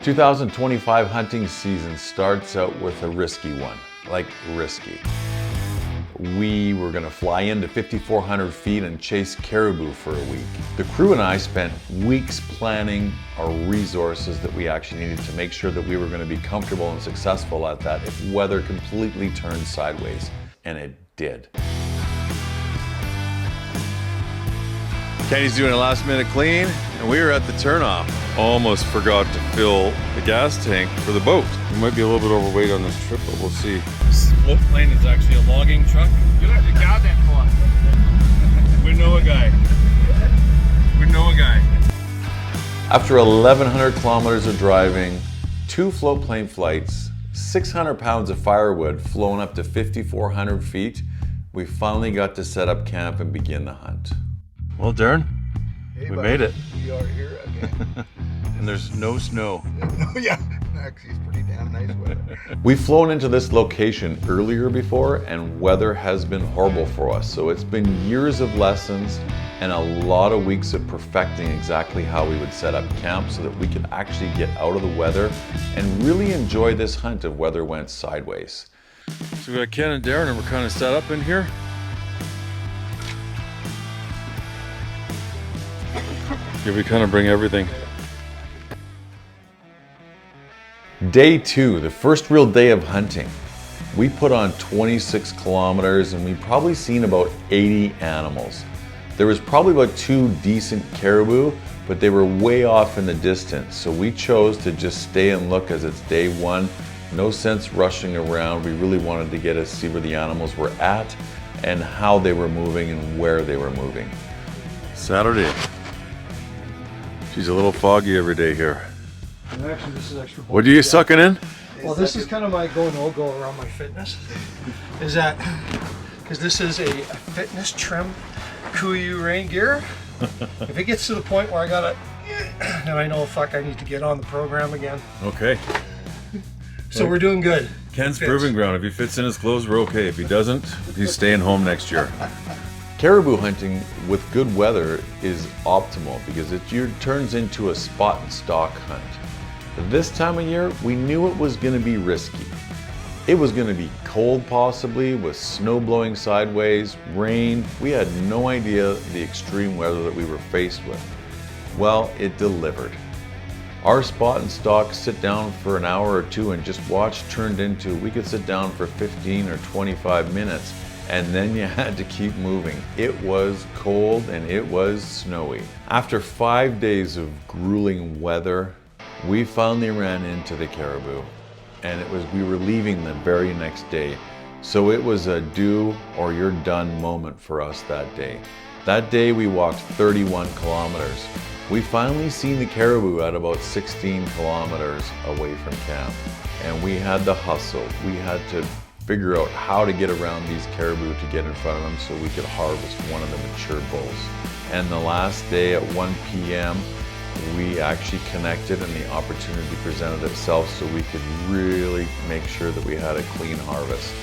2025 hunting season starts out with a risky one, like risky. We were gonna fly into 5,400 feet and chase caribou for a week. The crew and I spent weeks planning our resources that we actually needed to make sure that we were gonna be comfortable and successful at that if weather completely turned sideways, and it did. Kenny's doing a last minute clean, and we were at the turnoff. Almost forgot to fill the gas tank for the boat. We might be a little bit overweight on this trip, but we'll see. This float plane is actually a logging truck. You have to got that for. We know a guy. We know a guy. After 1,100 kilometers of driving, 2 float plane flights, 600 pounds of firewood flown up to 5,400 feet, we finally got to set up camp and begin the hunt. Well, Darren, we made it. We are here again. And there's no snow. Yeah, actually it's pretty damn nice weather. We've flown into this location earlier before, and weather has been horrible for us. So it's been years of lessons and a lot of weeks of perfecting exactly how we would set up camp so that we could actually get out of the weather and really enjoy this hunt if weather went sideways. So we got Ken and Darren, and we're kind of set up in here. Yeah, we kind of bring everything. Day 2, the first real day of hunting. We put on 26 kilometers and we probably seen about 80 animals. There was probably about 2 decent caribou, but they were way off in the distance. So we chose to just stay and look as it's day 1. No sense rushing around. We really wanted to get to see where the animals were at and how they were moving and where they were moving. Saturday. She's a little foggy every day here. And actually, this is extra. What are you sucking in? Well, this is kind of my go-no-go around my fitness. Is that because this is a fitness trim Kuiu rain gear. If it gets to the point where I gotta, and I know, fuck, I need to get on the program again. Okay. So we're doing good. Ken's proving ground. If he fits in his clothes, we're okay. If he doesn't, he's staying home next year. Caribou hunting with good weather is optimal because it turns into a spot and stalk hunt. This time of year, we knew it was going to be risky. It was going to be cold possibly, with snow blowing sideways, rain. We had no idea the extreme weather that we were faced with. Well, it delivered. Our spot and stalk sit down for an hour or 2 and just watch turned into we could sit down for 15 or 25 minutes. And then you had to keep moving. It was cold and it was snowy. After 5 days of grueling weather, we finally ran into the caribou. And we were leaving the very next day. So it was a do or you're done moment for us that day. That day we walked 31 kilometers. We finally seen the caribou at about 16 kilometers away from camp. And we had to hustle. We had to figure out how to get around these caribou to get in front of them so we could harvest one of the mature bulls. And the last day at 1 p.m., we actually connected and the opportunity presented itself so we could really make sure that we had a clean harvest.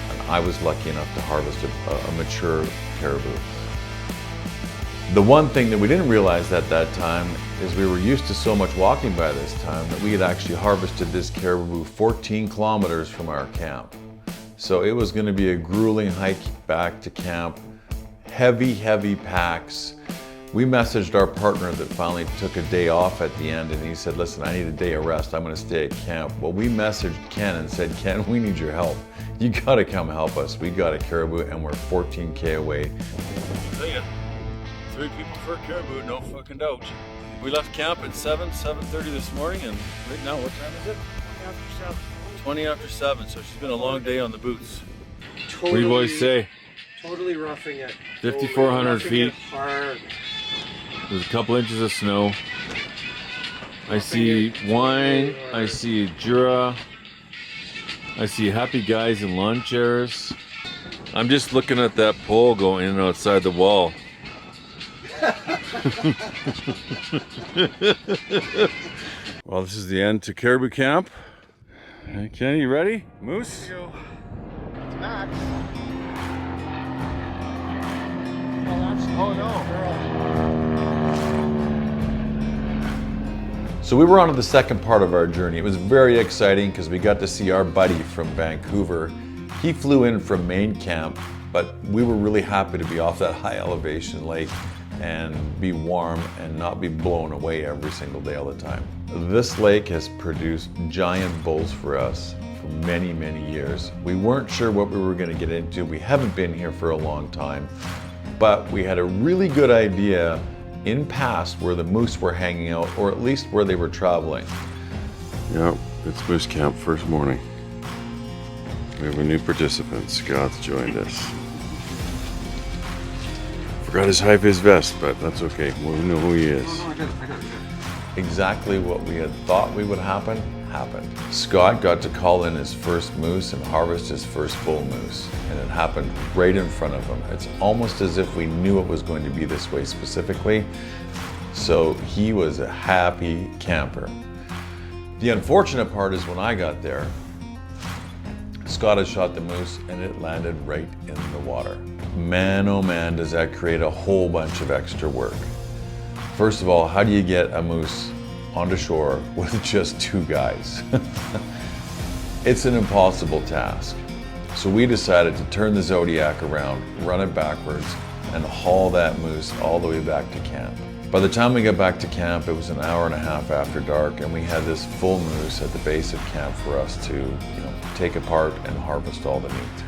And I was lucky enough to harvest a mature caribou. The one thing that we didn't realize at that time is we were used to so much walking by this time that we had actually harvested this caribou 14 kilometers from our camp. So it was going to be a grueling hike back to camp, heavy packs. We messaged our partner that finally took a day off at the end and he said, listen, I need a day of rest, I'm going to stay at camp. Well, we messaged Ken and said, Ken, we need your help. You got to come help us. We got a caribou and we're 14K away. I'll tell you, 3 people for a caribou, no fucking doubt. We left camp at 7:30 this morning, and right now, what time is it? 20 after 7, so she's been a long day on the boots. Totally, what do you boys say? Totally roughing it. 5,400 feet. Hard. There's a couple inches of snow. I see wine, I see Jura, I see happy guys in lawn chairs. I'm just looking at that pole going in and outside the wall. Well, this is the end to caribou camp. Hey, Kenny, you ready? Moose? It's Max. Oh, no. So we were on to the second part of our journey. It was very exciting because we got to see our buddy from Vancouver. He flew in from main camp, but we were really happy to be off that high elevation lake and be warm and not be blown away every single day all the time. This lake has produced giant bulls for us for many, many years. We weren't sure what we were going to get into. We haven't been here for a long time, but we had a really good idea in past where the moose were hanging out, or at least where they were traveling. Yep, it's Moose Camp first morning. We have a new participant. Scott's joined us. Forgot his high-vis vest, but that's okay. We know who he is. Exactly what we had thought would happen, happened. Scott got to call in his first moose and harvest his first bull moose, and it happened right in front of him. It's almost as if we knew it was going to be this way specifically, so he was a happy camper. The unfortunate part is when I got there, Scott had shot the moose and it landed right in the water. Man, oh man, does that create a whole bunch of extra work. First of all, how do you get a moose onto shore with just two guys? It's an impossible task. So we decided to turn the Zodiac around, run it backwards, and haul that moose all the way back to camp. By the time we got back to camp, it was an hour and a half after dark, and we had this full moose at the base of camp for us to, take apart and harvest all the meat.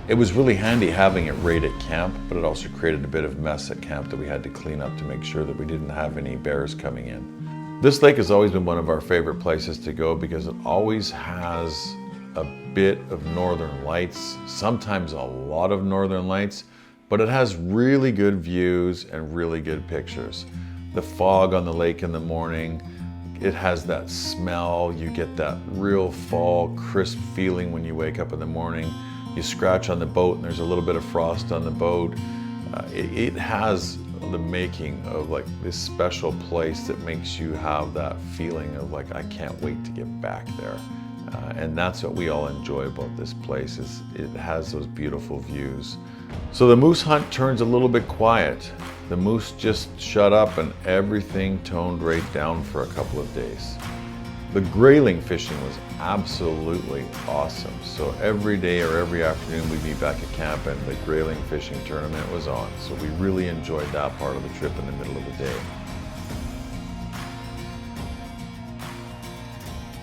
It was really handy having it right at camp, but it also created a bit of mess at camp that we had to clean up to make sure that we didn't have any bears coming in. This lake has always been one of our favorite places to go because it always has a bit of northern lights, sometimes a lot of northern lights, but it has really good views and really good pictures. The fog on the lake in the morning, it has that smell. You get that real fall crisp feeling when you wake up in the morning. You scratch on the boat and there's a little bit of frost on the boat. It has the making of like this special place that makes you have that feeling of like, I can't wait to get back there. And that's what we all enjoy about this place, is it has those beautiful views. So the moose hunt turns a little bit quiet. The moose just shut up and everything toned right down for a couple of days. The grayling fishing was absolutely awesome. So every day or every afternoon we'd be back at camp and the grayling fishing tournament was on. So we really enjoyed that part of the trip in the middle of the day.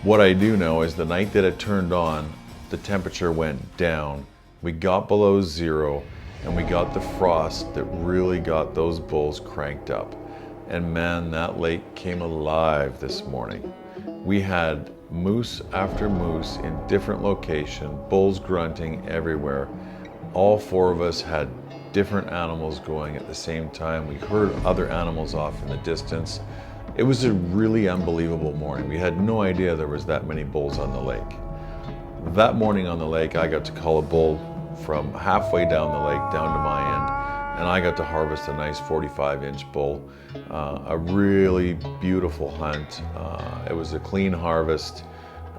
What I do know is the night that it turned on, the temperature went down. We got below zero and we got the frost that really got those bulls cranked up. And man, that lake came alive this morning. We had moose after moose in different locations, bulls grunting everywhere. All four of us had different animals going at the same time. We heard other animals off in the distance. It was a really unbelievable morning. We had no idea there was that many bulls on the lake. That morning on the lake, I got to call a bull from halfway down the lake down to my end, and I got to harvest a nice 45-inch bull. A really beautiful hunt. It was a clean harvest,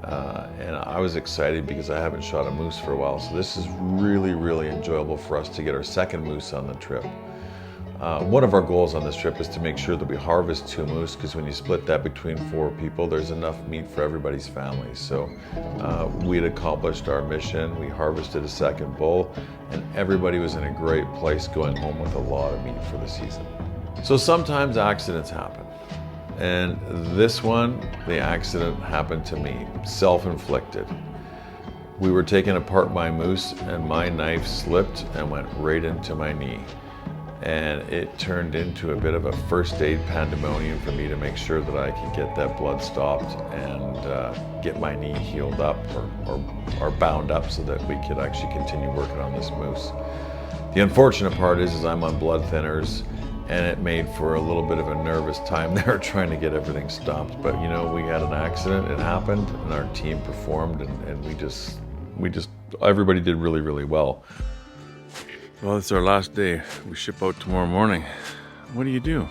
and I was excited because I haven't shot a moose for a while, so this is really, really enjoyable for us to get our second moose on the trip. One of our goals on this trip is to make sure that we harvest 2 moose, because when you split that between 4 people, there's enough meat for everybody's family. So we'd accomplished our mission. We harvested a second bull, and everybody was in a great place going home with a lot of meat for the season. So sometimes accidents happen. And this one, the accident happened to me, self-inflicted. We were taking apart my moose and my knife slipped and went right into my knee. And it turned into a bit of a first aid pandemonium for me to make sure that I could get that blood stopped and get my knee healed up or bound up so that we could actually continue working on this moose. The unfortunate part is I'm on blood thinners, and it made for a little bit of a nervous time there trying to get everything stopped. But you know, we had an accident, it happened, and our team performed, and we just everybody did really, really well. Well, it's our last day. We ship out tomorrow morning. What do?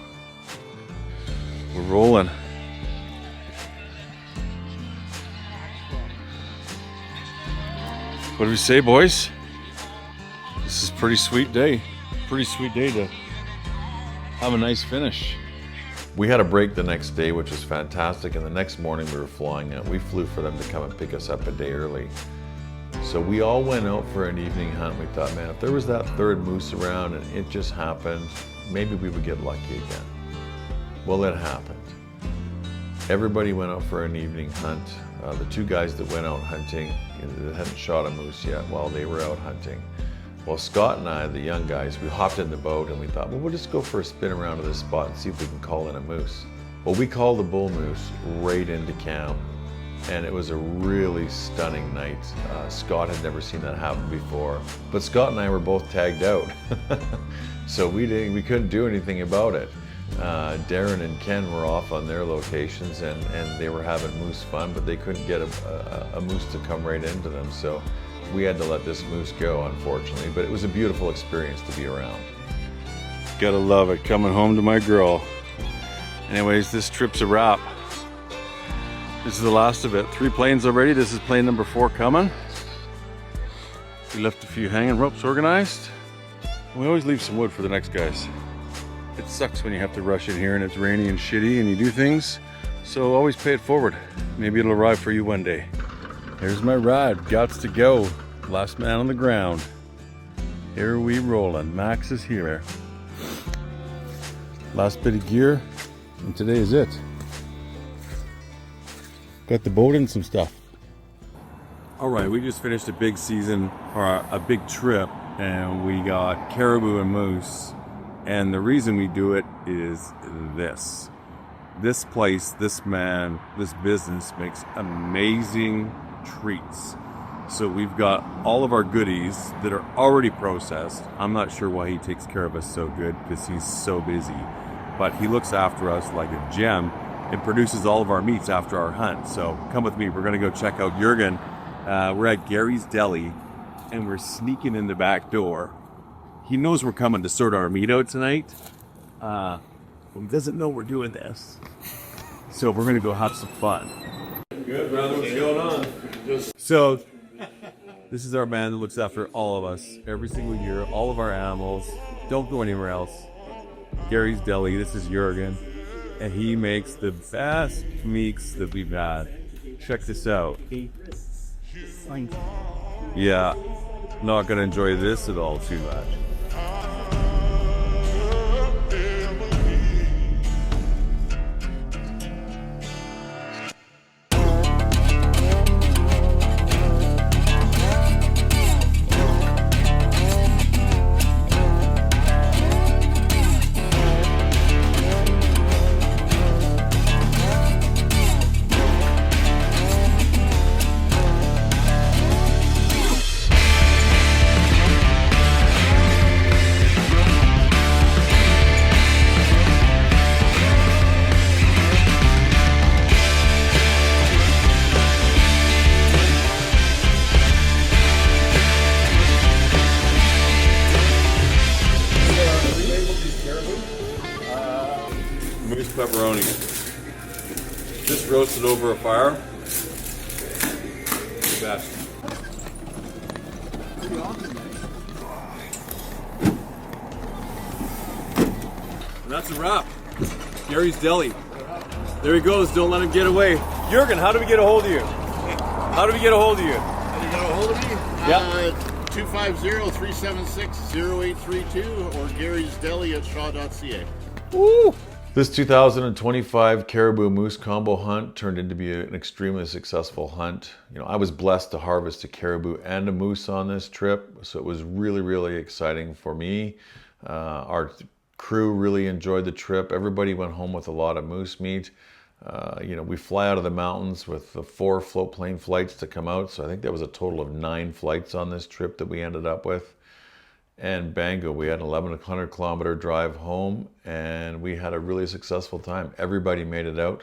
We're rolling. What do we say, boys? This is a pretty sweet day. Pretty sweet day to have a nice finish. We had a break the next day, which was fantastic, and the next morning we were flying out. We flew for them to come and pick us up a day early. So we all went out for an evening hunt. We thought, man, if there was that third moose around and it just happened, maybe we would get lucky again. Well, it happened. Everybody went out for an evening hunt. The two guys that went out hunting, that hadn't shot a moose yet, while they were out hunting. Well, Scott and I, the young guys, we hopped in the boat and we thought, well, we'll just go for a spin around to this spot and see if we can call in a moose. Well, we called the bull moose right into camp, and it was a really stunning night. Scott had never seen that happen before, but Scott and I were both tagged out. So we couldn't do anything about it. Darren and Ken were off on their locations and they were having moose fun, but they couldn't get a moose to come right into them. So we had to let this moose go, unfortunately, but it was a beautiful experience to be around. Gotta love it, coming home to my girl. Anyways, this trip's a wrap. This is the last of it. 3 planes already. This is plane number 4 coming. We left a few hanging ropes organized. We always leave some wood for the next guys. It sucks when you have to rush in here and it's rainy and shitty and you do things, so always pay it forward. Maybe it'll arrive for you one day. Here's my ride, gots to go. Last man on the ground. Here we rollin', Max is here. Last bit of gear, and today is it. Got the boat and some stuff. All right, we just finished a big season, or a big trip, and we got caribou and moose. And the reason we do it is this. This place, this man, this business makes amazing treats. So we've got all of our goodies that are already processed. I'm not sure why he takes care of us so good, because he's so busy. But he looks after us like a gem and produces all of our meats after our hunt. So come with me, we're gonna go check out Jurgen. We're at Gary's Deli and we're sneaking in the back door. He knows we're coming to sort our meat out tonight. But he doesn't know we're doing this. So we're gonna go have some fun. Good, brother, what's going on? So, this is our man that looks after all of us every single year, all of our animals. Don't go anywhere else. Gary's Deli, this is Jurgen. And he makes the best meats that we've had. Check this out. Yeah, not gonna enjoy this at all too much. Moose pepperoni. Just roasted over a fire. The best. And that's a wrap. Gary's Deli. There he goes. Don't let him get away. Jurgen, how do we get a hold of you? How do we get a hold of you? How do you get a hold of me? Yeah. 250-376-0832 or Gary's Deli at shaw.ca. Woo! This 2025 caribou moose combo hunt turned into be an extremely successful hunt. You know, I was blessed to harvest a caribou and a moose on this trip, so it was really, really exciting for me. Our crew really enjoyed the trip. Everybody went home with a lot of moose meat. You know, we fly out of the mountains with the 4 float plane flights to come out, so I think there was a total of 9 flights on this trip that we ended up with. And bango, we had an 1,100 kilometer drive home and we had a really successful time. Everybody made it out,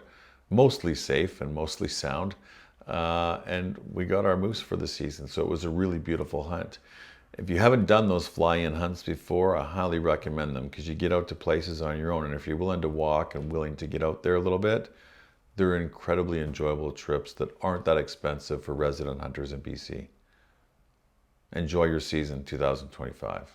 mostly safe and mostly sound. And we got our moose for the season, so it was a really beautiful hunt. If you haven't done those fly-in hunts before, I highly recommend them because you get out to places on your own, and if you're willing to walk and willing to get out there a little bit, they're incredibly enjoyable trips that aren't that expensive for resident hunters in BC. Enjoy your season 2025.